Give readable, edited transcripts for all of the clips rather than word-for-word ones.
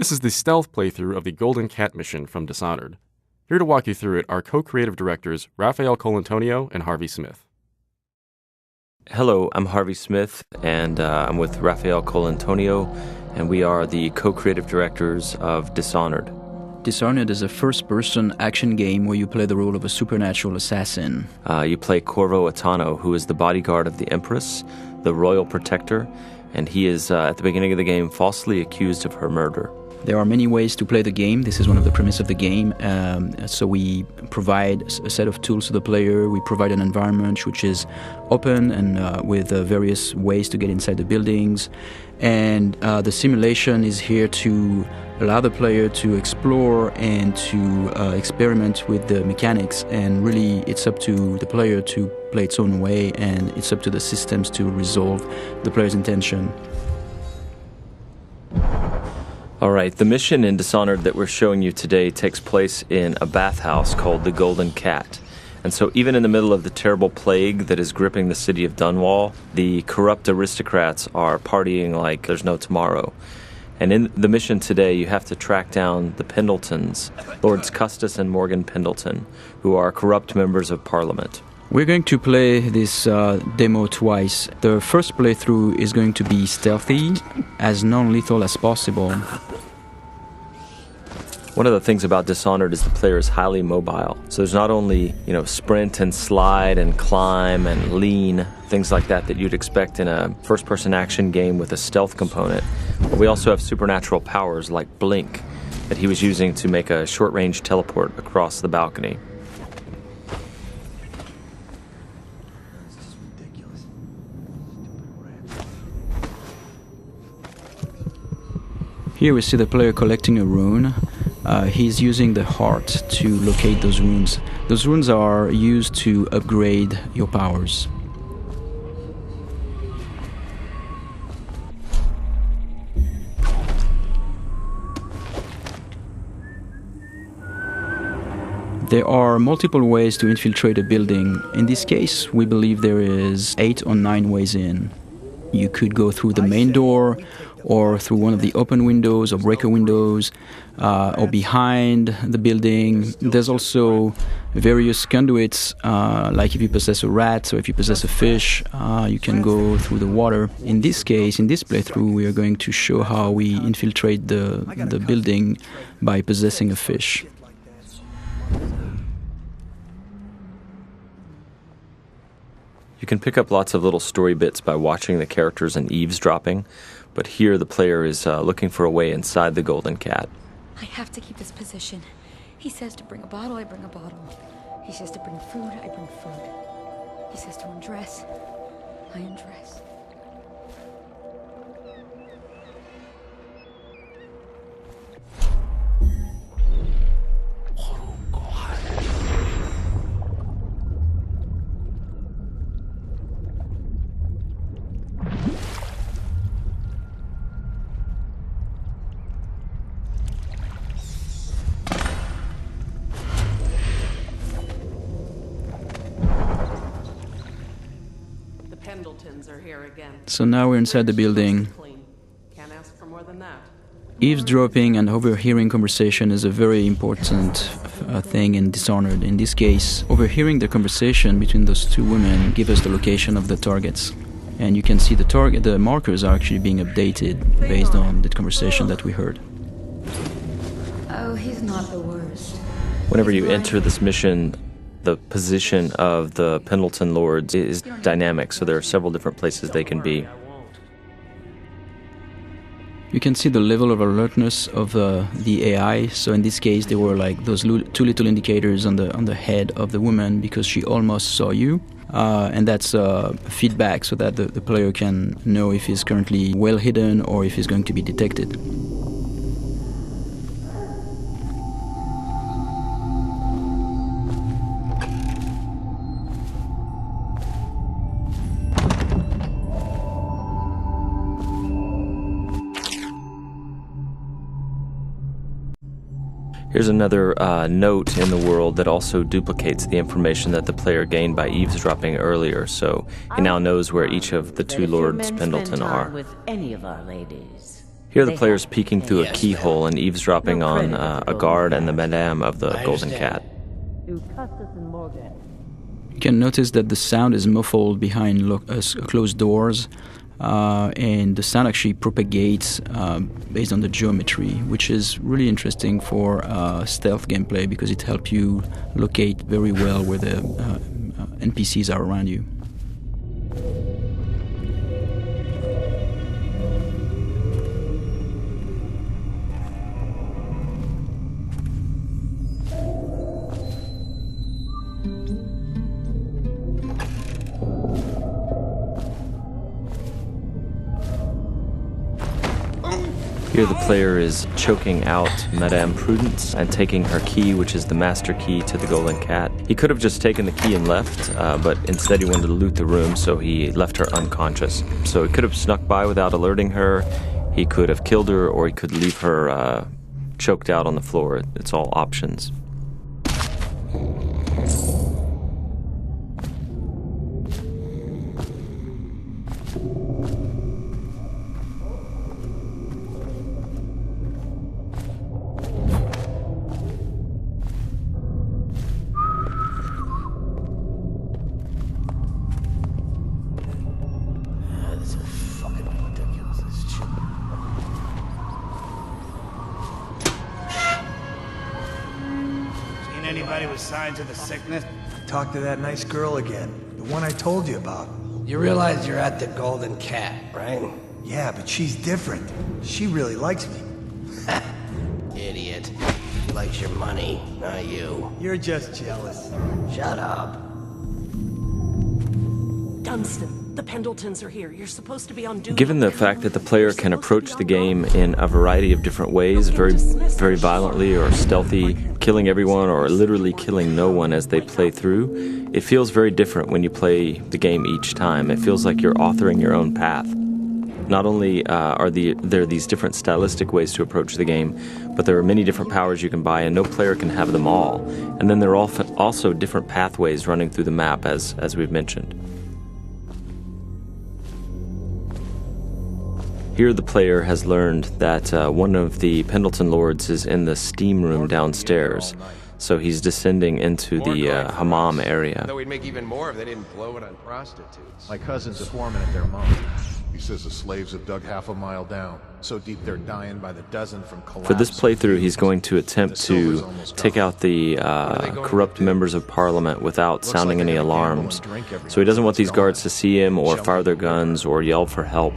This is the stealth playthrough of the Golden Cat mission from Dishonored. Here to walk you through it are co-creative directors Raphael Colantonio and Harvey Smith. Hello, I'm Harvey Smith, and I'm with Raphael Colantonio, and we are the co-creative directors of Dishonored. Dishonored is a first-person action game where you play the role of a supernatural assassin. You play Corvo Attano, who is the bodyguard of the Empress, the royal protector, and he is, at the beginning of the game, falsely accused of her murder. There are many ways to play the game. This is one of the premises of the game. So we provide a set of tools to the player. We provide an environment which is open and with various ways to get inside the buildings. And the simulation is here to allow the player to explore and to experiment with the mechanics. And really, it's up to the player to play its own way, and it's up to the systems to resolve the player's intention. All right, the mission in Dishonored that we're showing you today takes place in a bathhouse called the Golden Cat. And so even in the middle of the terrible plague that is gripping the city of Dunwall, the corrupt aristocrats are partying like there's no tomorrow. And in the mission today, you have to track down the Pendletons, Lords Custis and Morgan Pendleton, who are corrupt members of Parliament. We're going to play this demo twice. The first playthrough is going to be stealthy, as non-lethal as possible. One of the things about Dishonored is the player is highly mobile. So there's not only, sprint and slide and climb and lean, things like that you'd expect in a first-person action game with a stealth component. But we also have supernatural powers like Blink that he was using to make a short-range teleport across the balcony. Here we see the player collecting a rune. He's using the heart to locate those runes. Those runes are used to upgrade your powers. There are multiple ways to infiltrate a building. In this case, we believe there is 8 or 9 ways in. You could go through the main door, or through one of the open windows or breaker windows, or behind the building. There's also various conduits, like if you possess a rat or if you possess a fish, you can go through the water. In this case, in this playthrough, we are going to show how we infiltrate the building by possessing a fish. You can pick up lots of little story bits by watching the characters and eavesdropping, but here the player is looking for a way inside the Golden Cat. I have to keep this position. He says to bring a bottle, I bring a bottle. He says to bring food, I bring food. He says to undress, I undress. Pendletons are here again. So now we're inside the building. Can't ask for more than that. Eavesdropping and overhearing conversation is a very important thing in Dishonored. In this case, overhearing the conversation between those two women gives us the location of the targets. And you can see the markers are actually being updated based on the conversation that we heard. Oh, he's not the worst. Whenever you enter this mission, the position of the Pendleton Lords is dynamic, so there are several different places they can be. You can see the level of alertness of the AI. So in this case, there were like those two little indicators on the head of the woman because she almost saw you. And that's feedback so that the player can know if he's currently well hidden or if he's going to be detected. Here's another note in the world that also duplicates the information that the player gained by eavesdropping earlier, so he now knows where each of the two Lords Pendleton are. With any of our ladies. Here the player's peeking through a keyhole and eavesdropping on a guard and the madame of the Golden Cat. You can notice that the sound is muffled behind closed doors, and the sound actually propagates based on the geometry, which is really interesting for stealth gameplay because it helps you locate very well where the NPCs are around you. Here the player is choking out Madame Prudence and taking her key, which is the master key to the Golden Cat. He could have just taken the key and left, but instead he wanted to loot the room, so he left her unconscious. So he could have snuck by without alerting her, he could have killed her, or he could leave her choked out on the floor. It's all options. Anybody with signs of the sickness? Talk to that nice girl again. The one I told you about. You realize you're at the Golden Cat, right? Yeah, but she's different. She really likes me. Idiot. She likes your money, not you. You're just jealous. Shut up. Dunstan, the Pendletons are here. You're supposed to be on duty. Given the fact that the player can approach the game in a variety of different ways, very violently or stealthy, killing everyone or literally killing no one as they play through, it feels very different when you play the game each time. It feels like you're authoring your own path. Not only are there these different stylistic ways to approach the game, but there are many different powers you can buy, and no player can have them all. And then there are also different pathways running through the map, as we've mentioned. Here the player has learned that one of the Pendleton lords is in the steam room downstairs, so he's descending into the hammam area. Though we'd make even more if they didn't blow it on prostitutes. My cousins are swarming at their mom. He says the slaves have dug half a mile down, so deep they're dying by the dozen from collapse. For this playthrough, he's going to attempt to take out the corrupt members of parliament without sounding any alarms. So he doesn't want these guards to see him or fire their guns or yell for help.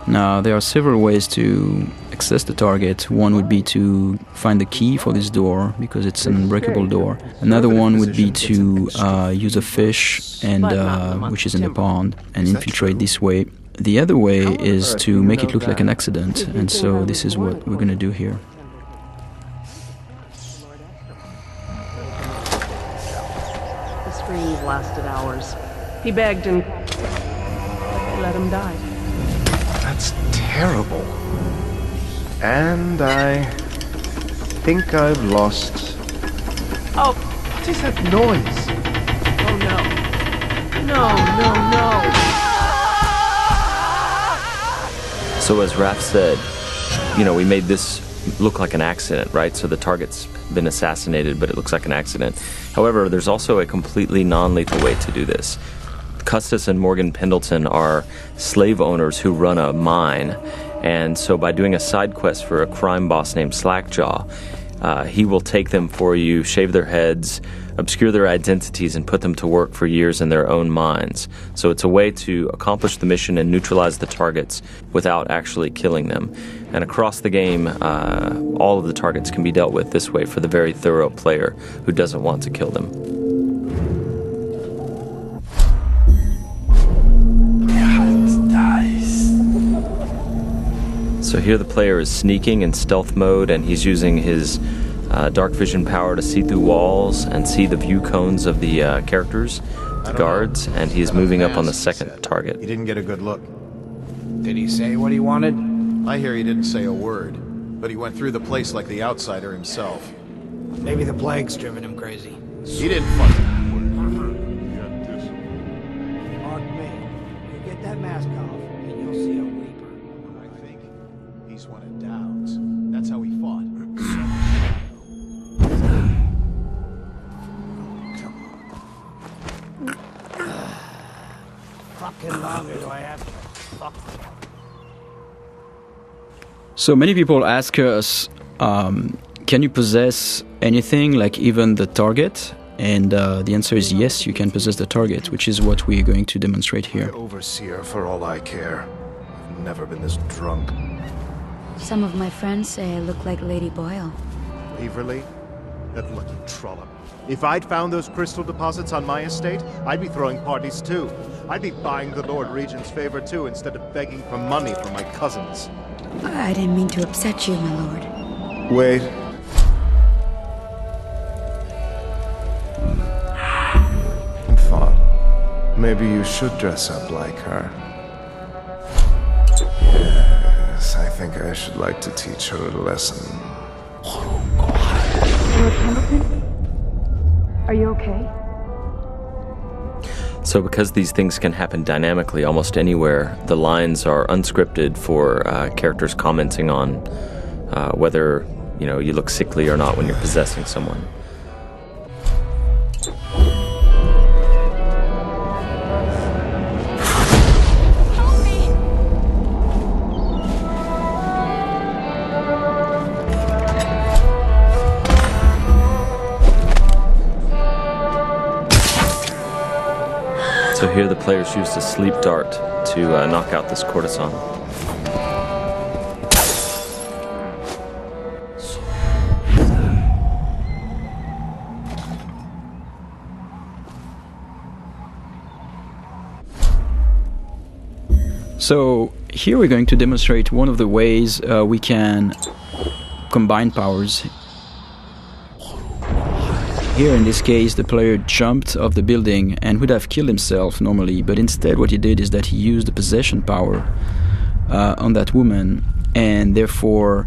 Now, there are several ways to access the target. One would be to find the key for this door, because it's an unbreakable door. Another one would be to use a fish, and which is in the pond, and infiltrate this way. The other way is to make it look like an accident, and so this is what we're going to do here. The screams lasted hours. He begged and let him die. That's terrible. And I think I've lost... Oh, What is that noise? oh no. No. So as Raph said, we made this look like an accident, right? So the target's been assassinated, but it looks like an accident. However, there's also a completely non-lethal way to do this. Custis and Morgan Pendleton are slave owners who run a mine, and so by doing a side quest for a crime boss named Slackjaw, he will take them for you, shave their heads, obscure their identities and put them to work for years in their own minds. So it's a way to accomplish the mission and neutralize the targets without actually killing them. And across the game, all of the targets can be dealt with this way for the very thorough player who doesn't want to kill them. So here the player is sneaking in stealth mode, and he's using his dark vision power to see through walls and see the view cones of the characters, the guards, and he's moving up on the second target. He didn't get a good look. Did he say what he wanted? I hear he didn't say a word, but he went through the place like the outsider himself. Maybe the plague's driven him crazy. He didn't fucking... Pardon me. You get that mask off, and you'll see a weeper. I think he's one of Dowd's. That's how he fought. Fucking longer do I have to fuck? So many people ask us, can you possess anything, like even the target? And the answer is yes, you can possess the target, which is what we're going to demonstrate here. Overseer, for all I care. I've never been this drunk. Some of my friends say I look like Lady Boyle. Waverly? That lucky trollop. If I'd found those crystal deposits on my estate, I'd be throwing parties too. I'd be buying the Lord Regent's favor too, instead of begging for money from my cousins. I didn't mean to upset you, my lord. Wait. I thought maybe you should dress up like her. Yes, I think I should like to teach her a lesson. Lord Pemberton? Are you okay? So because these things can happen dynamically almost anywhere, the lines are unscripted for characters commenting on whether, you know, you look sickly or not when you're possessing someone. So here the players used a sleep dart to knock out this courtesan. So here we're going to demonstrate one of the ways we can combine powers. Here in this case the player jumped off the building and would have killed himself normally, but instead what he did is that he used the possession power on that woman and therefore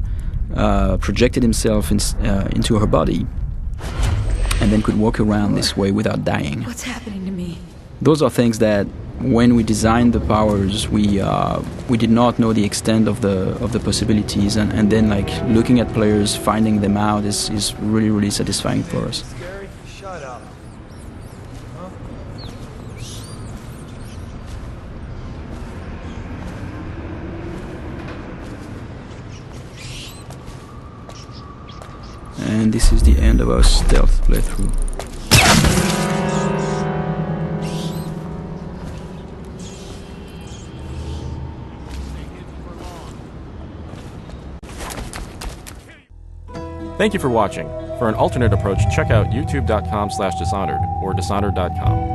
projected himself into her body and then could walk around this way without dying. What's happening to me? Those are things that when we designed the powers we did not know the extent of the possibilities, and then like looking at players finding them out is really satisfying for us. Shut up. Huh? And this is the end of our stealth playthrough. Thank you for watching. For an alternate approach, check out youtube.com/dishonored or dishonored.com.